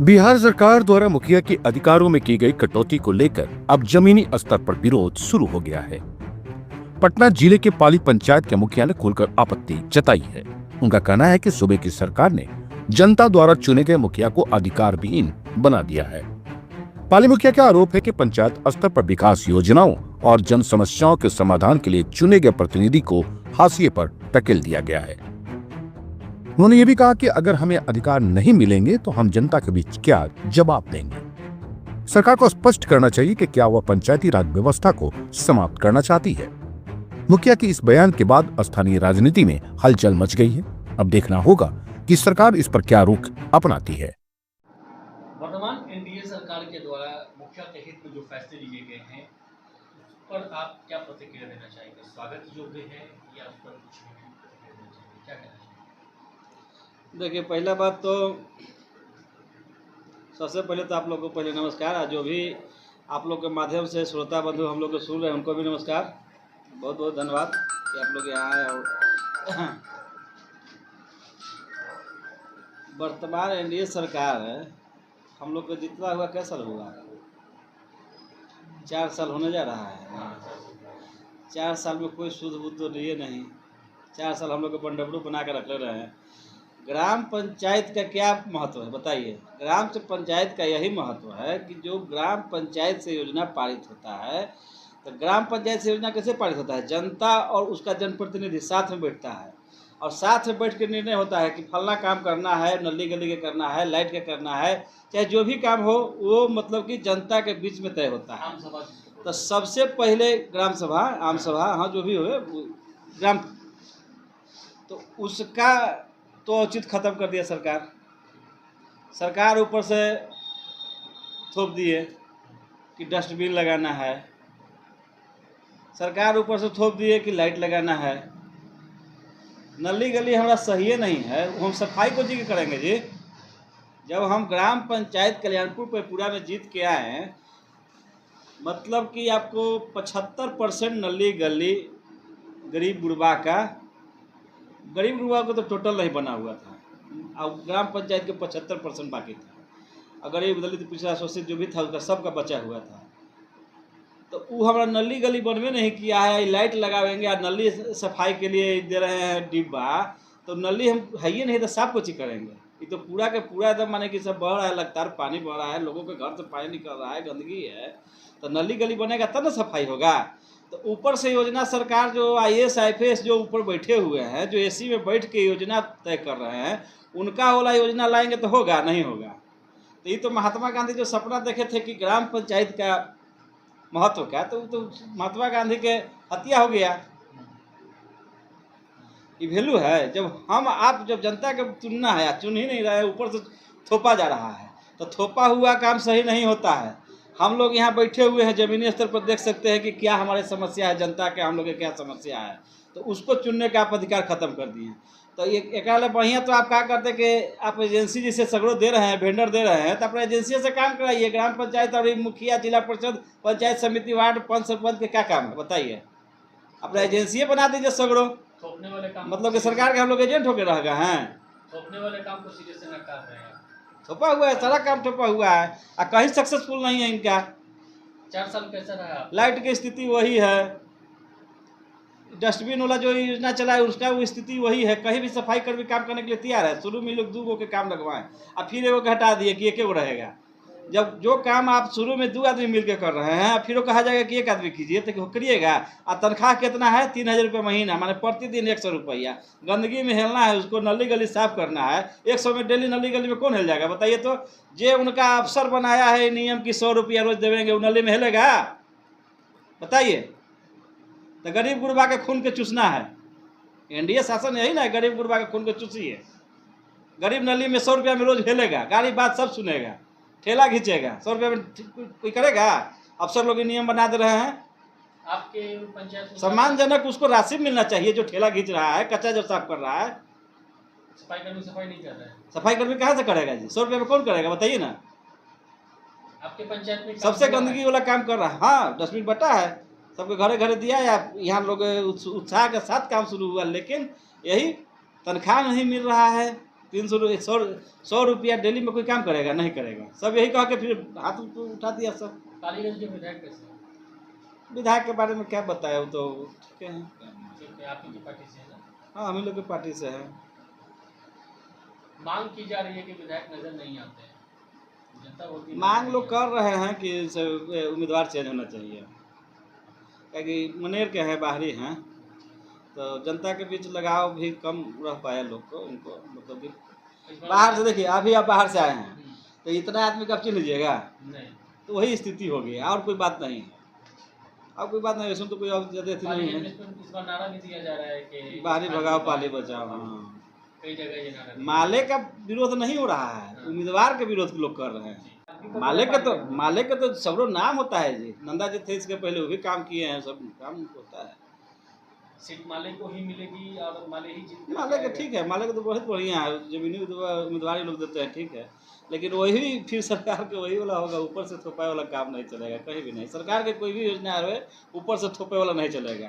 बिहार सरकार द्वारा मुखिया के अधिकारों में की गई कटौती को लेकर अब जमीनी स्तर पर विरोध शुरू हो गया है। पटना जिले के पाली पंचायत के मुखिया ने खुलकर आपत्ति जताई है। उनका कहना है कि सूबे की सरकार ने जनता द्वारा चुने गए मुखिया को अधिकारविहीन बना दिया है। पाली मुखिया का आरोप है कि पंचायत स्तर पर विकास योजनाओं और जन समस्याओं के समाधान के लिए चुने गए प्रतिनिधि को हाशिए पर धकेल दिया गया है। उन्होंने ये भी कहा कि अगर हमें अधिकार नहीं मिलेंगे तो हम जनता के बीच क्या जवाब देंगे। सरकार को स्पष्ट करना चाहिए कि क्या वह पंचायती राज व्यवस्था को समाप्त करना चाहती है। मुखिया के इस बयान के बाद स्थानीय राजनीति में हलचल मच गई है। अब देखना होगा कि सरकार इस पर क्या रुख अपनाती है। वर्तमान एनडीए सरकार के द्वारा मुखिया के हित में जो फैसले लिए गए हैं उस पर आप क्या प्रतिक्रिया देना चाहेंगे? स्वागत योग्य है या उस पर कुछ प्रतिक्रिया देना चाहेंगे? क्या कहना चाहेंगे? देखिए, पहला बात तो सबसे पहले तो आप लोगों को पहले नमस्कार। जो भी आप लोग के माध्यम से श्रोता बंधु हम लोग को सुन रहे हैं उनको भी नमस्कार। बहुत बहुत धन्यवाद कि आप लोग यहाँ आए। और वर्तमान एनडीए सरकार है, हम लोग को जितना हुआ क्या साल हुआ? 4 साल होने जा रहा है। 4 साल में कोई सूद बूद तो लिए नहीं। 4 साल हम लोग को बंडबड़ू बना के रख ले रहे हैं। ग्राम पंचायत का क्या महत्व है बताइए? ग्राम पंचायत का यही महत्व है कि जो ग्राम पंचायत से योजना पारित होता है, तो ग्राम पंचायत से योजना कैसे पारित होता है? जनता और उसका जनप्रतिनिधि साथ में बैठता है और साथ में बैठ के निर्णय होता है कि फलना काम करना है, नली गली के करना है, लाइट के करना है, चाहे जो भी काम हो वो मतलब कि जनता के बीच में तय होता है। तो सबसे पहले ग्राम सभा, आम सभा, हाँ जो भी हो ग्राम, तो उसका तो औचित खत्म कर दिया सरकार। सरकार ऊपर से थोप दिए कि डस्टबिन लगाना है। सरकार ऊपर से थोप दिए कि लाइट लगाना है। नली गली हमारा सही नहीं है, हम सफाई को जी के करेंगे जी। जब हम ग्राम पंचायत कल्याणपुर पे पूरा में जीत के आए हैं, मतलब कि आपको 75% नली गली गरीब गुरबा को तो टोटल नहीं बना हुआ था। और ग्राम पंचायत के 75% बाकी था। और गरीब दलित पिछड़ा शोषित जो भी था उसका सबका बचा हुआ था। तो वो हमारा नली गली बनवे नहीं किया है। लाइट लगावेंगे और नली सफाई के लिए दे रहे हैं डिब्बा, तो नली हम है ही नहीं तो साफ कुछ ही करेंगे। ये तो पूरा के पूरा एकदम माने कि सब बह रहा है, लगातार पानी बह रहा है, लोगों के घर से पानी निकल रहा है, गंदगी है। तो नली गली बनेगा तब ना सफाई होगा। तो ऊपर से योजना सरकार जो IAS IPS जो ऊपर बैठे हुए हैं, जो AC में बैठ के योजना तय कर रहे हैं, उनका वाला योजना लाएंगे तो होगा? नहीं होगा। तो ये तो महात्मा गांधी जो सपना देखे थे कि ग्राम पंचायत का महत्व क्या, तो महात्मा गांधी के हत्या हो गया। ये वैल्यू है? जब हम आप जब जनता के चुनना है, चुन ही नहीं रहे, ऊपर से थोपा जा रहा है, तो थोपा हुआ काम सही नहीं होता है। हम लोग यहाँ बैठे हुए हैं, ज़मीनी स्तर पर देख सकते हैं कि क्या हमारे समस्या है, जनता के हम लोग के क्या समस्या है, तो उसको चुनने का आप अधिकार खत्म कर दिए। तो एक बढ़िया तो आप क्या करते कि आप एजेंसी जिसे सगड़ो दे रहे हैं, वेंडर दे रहे हैं, तो अपने एजेंसी से काम कराइए। ग्राम पंचायत और मुखिया, जिला परिषद, पंचायत समिति, वार्ड, पंच सरपंच के क्या काम है बताइए? अपना एजेंसी बना दीजिए सगड़ो। थोपने वाले काम मतलब कि सरकार के हम लोग एजेंट होकर रह गए हैं। थोपने वाले काम को सीधे से नकार रहे हैं। थोपा हुआ है, सारा काम थोपा हुआ है और कहीं सक्सेसफुल नहीं है इनका। 4 साल कैसा रहा? लाइट की स्थिति वही है, डस्टबिन वाला जो योजना चला है उसका वो स्थिति वही है। कहीं भी सफाई कर्मी काम करने के लिए तैयार है। शुरू में लोग 2 गो के काम लगवाएं और फिर एगो हटा दिए कि 1 गो रहेगा। जब जो काम आप शुरू में 2 आदमी मिलकर कर रहे हैं, फिर वो कहा जाएगा कि 1 आदमी कीजिए, तो करिएगा। और तनख्वाह कितना है? 3000 रुपये महीना, माने प्रतिदिन 100 रुपया। गंदगी में हिलना है, उसको नली गली साफ करना है। 100 में डेली नली गली में कौन हिल जाएगा बताइए? तो जे उनका अफसर बनाया है नियम की 100 रुपया रोज देवेंगे, वो नली में हिलेगा बताइए? तो गरीब गुरबा के खून के चूसना है। एनडीए शासन यही ना, गरीब गुरबा के खून के चूसिए। गरीब नली में 100 रुपया में रोज हिलेगा, गाड़ी बात सब सुनेगा, ठेला खींचेगा। 100 रुपये में कोई करेगा? अफसर लोग नियम बना दे रहे हैं। आपके पंचायत सम्मानजनक उसको राशि मिलना चाहिए जो ठेला खींच रहा है, कच्चा जो साफ कर रहा है। सफाई कर्मी सफाई नहीं कर रहे हैं। सफाई कर्मी कहाँ से करेगा जी? 100 रुपये में कौन करेगा बताइए ना? आपके पंचायत में सबसे गंदगी वाला काम कर रहा है। हाँ, डस्टबिन बटा है, सबके घरे घरे दिया है। यहाँ लोग उत्साह के साथ काम शुरू हुआ, लेकिन यही तनख्वाह नहीं मिल रहा है। 100 रुपया डेली में कोई काम करेगा? नहीं करेगा। सब यही कह के फिर हाथ उठा दिया सब। पालीगंज के विधायक कैसे हैं? विधायक के बारे में क्या बताया, वो तो ठीक है। ठीक है, आप ही की पार्टी से है ना? हाँ, हम ही लोग की पार्टी से है। मांग की जा रही है कि विधायक नजर नहीं आते हैं, जनता बोलती है मांग नजर लोग नहीं कर रहे हैं कि उम्मीदवार चेंज होना चाहिए, क्योंकि मनेर के हैं, बाहरी हैं, तो जनता के बीच लगाव भी कम रह पाया लोग को, उनको मतलब कि आते। इस बार बाहर से देखिए, अभी आप बाहर से आए हैं हम्म, तो इतना आदमी कब चिन्ह लीजिएगा? नहीं। तो वही स्थिति होगी, और कोई बात नहीं है। और कोई बात नहीं, इसमें तो कोई और ज़्यादा थी नहीं पालीगंज है। में इस बार नारा भी दिया जा रहा है कि बाहरी भगाओ पाली बचाओ। हाँ, कई जगह ये नारा दिया माले का विरोध नहीं हो रहा है, उम्मीदवार के विरोध लोग कर रहे हैं। माले का तो सबरो नाम होता है जी। नंदा जी थे इसके पहले, वो भी काम किए हैं, सब काम होता है। सीट माले को ही मिलेगी और माले ही जीत कर माले का आएगा। ठीक है, माले का तो बहुत बढ़िया है, जमीनी उम्मीदवार ही लोग देते हैं, ठीक है। लेकिन वही फिर सरकार के वही वाला होगा, ऊपर से थोपाए वाला काम नहीं चलेगा कहीं भी नहीं। सरकार के कोई भी योजना है ऊपर से थोपे वाला नहीं चलेगा,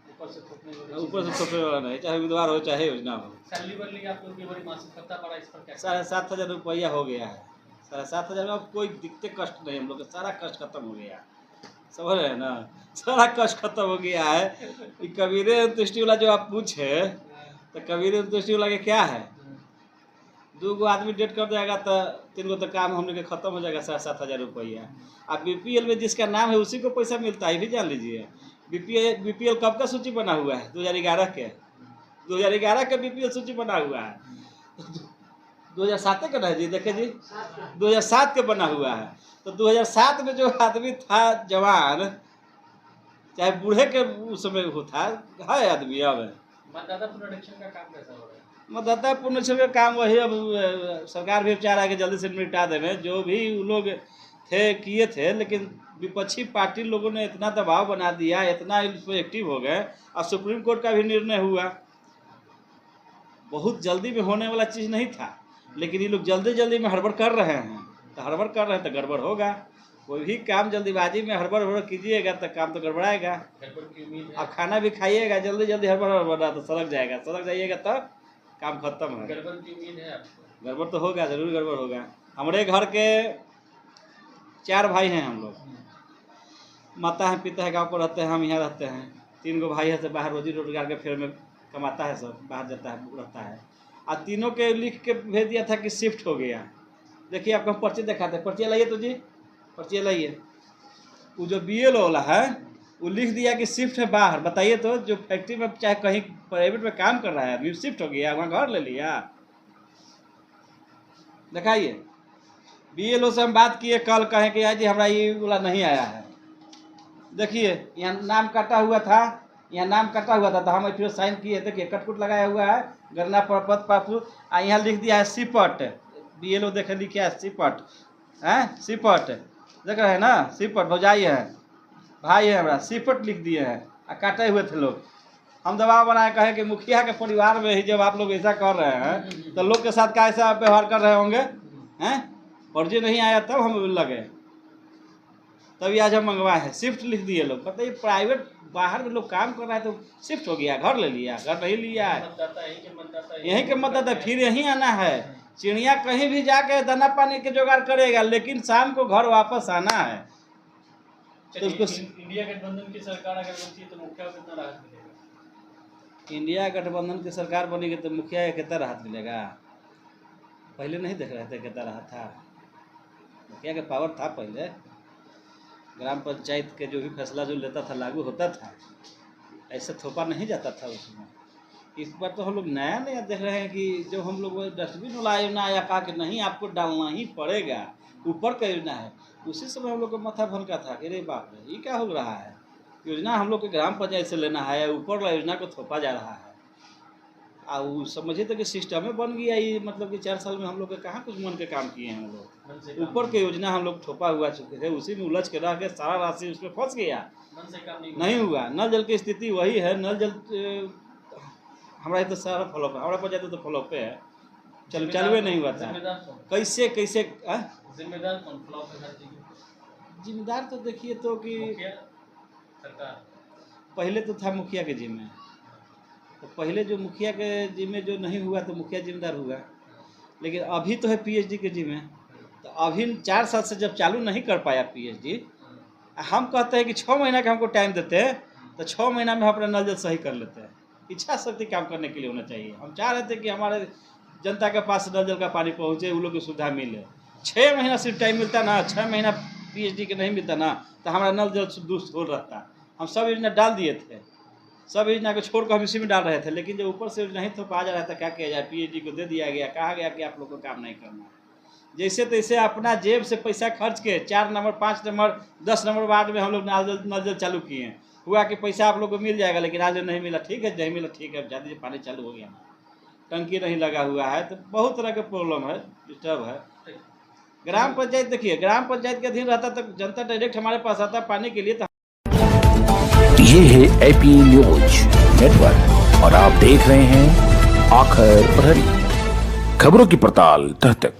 ऊपर से थोपने वाली ऊपर से चीज़ें। थोपे वाला नहीं, चाहे उम्मीदवार हो चाहे योजना हो। सैलरी वैलरी आप लोग की बड़ी मासिक भत्ता पड़ा, इस पर क्या 7,500 रुपया हो गया है। 7,500 में अब कोई दिक्कत कष्ट नहीं, हम लोग का सारा कष्ट खत्म हो गया, समझ रहे हैं ना? सारा कष्ट खत्म हो गया है। कि कबीरे अंत्येष्टि वाला जो आप पूछे, तो कबीरे अंत्येष्टि वाला के क्या है? 2 गो आदमी डेट कर जाएगा तो 3 गो तो काम हमने के खत्म हो जाएगा, 7,500 रुपया। अब बीपीएल में जिसका नाम है उसी को पैसा मिलता है, ये भी जान लीजिए। बीपीएल कब का सूची बना हुआ है? 2011 के 2011 के बीपीएल सूची बना हुआ है। 2007 का नहीं जी, देखिए जी, 2007 के बना हुआ है। तो 2007 में जो आदमी था जवान, चाहे बूढ़े के उस समय होता है आदमी, अब मतदाता पुनरीक्षण का काम कैसा हो रहा है? मतदाता पुनरीक्षण का काम वही, अब सरकार भी चाह रहा है कि जल्दी से निपटा देवे। जो भी वो लोग थे किए थे, लेकिन विपक्षी पार्टी लोगों ने इतना दबाव बना दिया, इतना इस पर एक्टिव हो गए। अब सुप्रीम कोर्ट का भी निर्णय हुआ, बहुत जल्दी में होने वाला चीज़ नहीं था, लेकिन ये लोग जल्दी जल्दी में हड़बड़ कर रहे हैं। तो हड़बड़ कर रहे हैं तो गड़बड़ होगा। कोई भी काम जल्दीबाजी में हड़बड़ कीजिएगा तो काम तो गड़बड़ाएगा। गड़बड़ की उम्मीद है। अब खाना भी खाइएगा जल्दी जल्दी हड़बड़ तो सड़क जाएगा, सड़क जाइएगा तब काम खत्म है। गड़बड़ की उम्मीद है आपको? गड़बड़ तो होगा, जरूर गड़बड़ होगा। हमारे घर के 4 भाई हैं हम लोग, माता है पिता है गाँव पर रहते हैं, हम यहाँ रहते हैं। 3 गो भाई है तो बाहर रोजी रोजगार के फेर में कमाता है, सब बाहर जाता है रहता है। और तीनों के लिख के भेज दिया था कि शिफ्ट हो गया। देखिए आपको हम पर्ची दिखाते हैं, पर्ची लाइए तो जी, पर्ची लाइए। वो जो BL वाला है वो लिख दिया कि शिफ्ट है बाहर। बताइए तो, जो फैक्ट्री में चाहे कहीं प्राइवेट में काम कर रहा है अभी, शिफ्ट हो गया, वहाँ घर ले लिया। दिखाइए। BLO से हम बात किए कल, कहें कि यार जी हमारा ये वाला नहीं आया है। देखिए यहाँ नाम कटा हुआ था, यहाँ नाम कटा हुआ था तो हम फिर साइन किए। देखिए कटकुट लगाया हुआ है, गन्ना परपत पापुर, यहाँ लिख दिया है सिपट। BLO देखे लिखे है सिपट, हैं सिपट, देख रहे हैं ना, सिपट भौजाई है, भाई है हमारा, सिपट लिख दिए हैं और काटे हुए थे लोग। हम दबाव बनाए, कहे कि मुखिया के परिवार में ही जब आप लोग ऐसा कर रहे हैं तो लोग के साथ क्या ऐसा व्यवहार कर रहे होंगे, हैं? फर्जी नहीं आया तब हम लगे, तभी आज हम मंगवाए हैं। शिफ्ट लिख दिए लोग। बताइए, प्राइवेट बाहर में लोग काम कर रहा है तो शिफ्ट हो गया, घर ले लिया, घर नहीं लिया है। मतदाता यहीं के मतदाता फिर यहीं आना है। चिड़िया कहीं भी जाके दाना पानी के जुगाड़ करेगा, लेकिन शाम को घर वापस आना है। तो उसको इंडिया गठबंधन की सरकार अगर बनती है तो मुखिया को कितना राहत मिलेगा? इंडिया गठबंधन की सरकार बनेगी तो मुखिया को कितना राहत मिलेगा? पहले नहीं देख रहे थे कितना राहत था? मुखिया का पावर था पहले, ग्राम पंचायत के जो भी फैसला जो लेता था लागू होता था, ऐसे थोपा नहीं जाता था उसमें। इस बार तो हम लोग नया नया देख रहे हैं कि जो हम लोग डस्टबिन वाला योजना आया, कहा कि नहीं आपको डालना ही पड़ेगा, ऊपर का योजना है। उसी समय हम लोग को माथा भनका था कि अरे बाप रे ये क्या हो रहा है, योजना हम लोग के ग्राम पंचायत से लेना है, ऊपर वाला योजना को थोपा जा रहा है। और समझिए तो कि सिस्टम में बन गया ये, मतलब कि 4 साल में हम लोग के कहाँ कुछ मन के काम किए हैं हम लोग। ऊपर के योजना हम लोग थोपा हुआ चुके थे, उसी में उलझ के रह के सारा राशि उसमें फंस गया, मन से काम नहीं हुआ। नल जल की स्थिति वही है, नल जल हमारा तो सारा फ्लॉप है, हमारा पंचायत तो फ्लॉप पे है, चालू नहीं हुआ था। कैसे कैसे जिम्मेदार कौन फ्लॉप है हर चीज़? जिम्मेदार तो देखिए तो कि मुखिया सरकार, पहले तो था मुखिया के जिम्मे, तो पहले जो मुखिया के जिम्मे जो नहीं हुआ तो मुखिया जिम्मेदार हुआ, लेकिन अभी तो है पीएचडी के जिम्मे। तो अभी 4 साल से जब चालू नहीं कर पाया पीएचडी, हम कहते हैं कि 6 महीना का हमको टाइम देते हैं तो 6 महीना में हम अपना नल जल सही कर लेते हैं। इच्छा शक्ति काम करने के लिए होना चाहिए। हम चाह रहे थे कि हमारे जनता के पास नल जल का पानी पहुँचे, उन लोग की सुविधा मिले। 6 महीना सिर्फ टाइम मिलता ना, 6 महीना पीएचडी के नहीं मिलता ना, तो हमारा नल जल दुरुस्त हो रहता। हम सब योजना डाल दिए थे, सब योजना को छोड़कर हम इसी में डाल रहे थे, लेकिन जब ऊपर से नहीं तो आ जा रहा था, क्या किया जाए, पीएचडी को दे दिया गया, कहा गया कि आप लोग को काम नहीं करना है। जैसे तैसे अपना जेब से पैसा खर्च के 4 नंबर 5 नंबर 10 नंबर वार्ड में हम लोग नल जल चालू किए हैं। हुआ कि पैसा आप लोग को मिल जाएगा, लेकिन आज नहीं मिला, ठीक है, नहीं मिला, ठीक है, ज़्यादा पानी चालू हो गया, टंकी नहीं लगा हुआ है, तो बहुत तरह का प्रॉब्लम है, डिस्टर्ब है। ग्राम पंचायत देखिए, ग्राम पंचायत के अधीन रहता तो जनता डायरेक्ट हमारे पास आता पानी के लिए। तो ये है एपी न्यूज नेटवर्क और आप देख रहे हैं आखिर प्रहरी, खबरों की पड़ताल तह तक।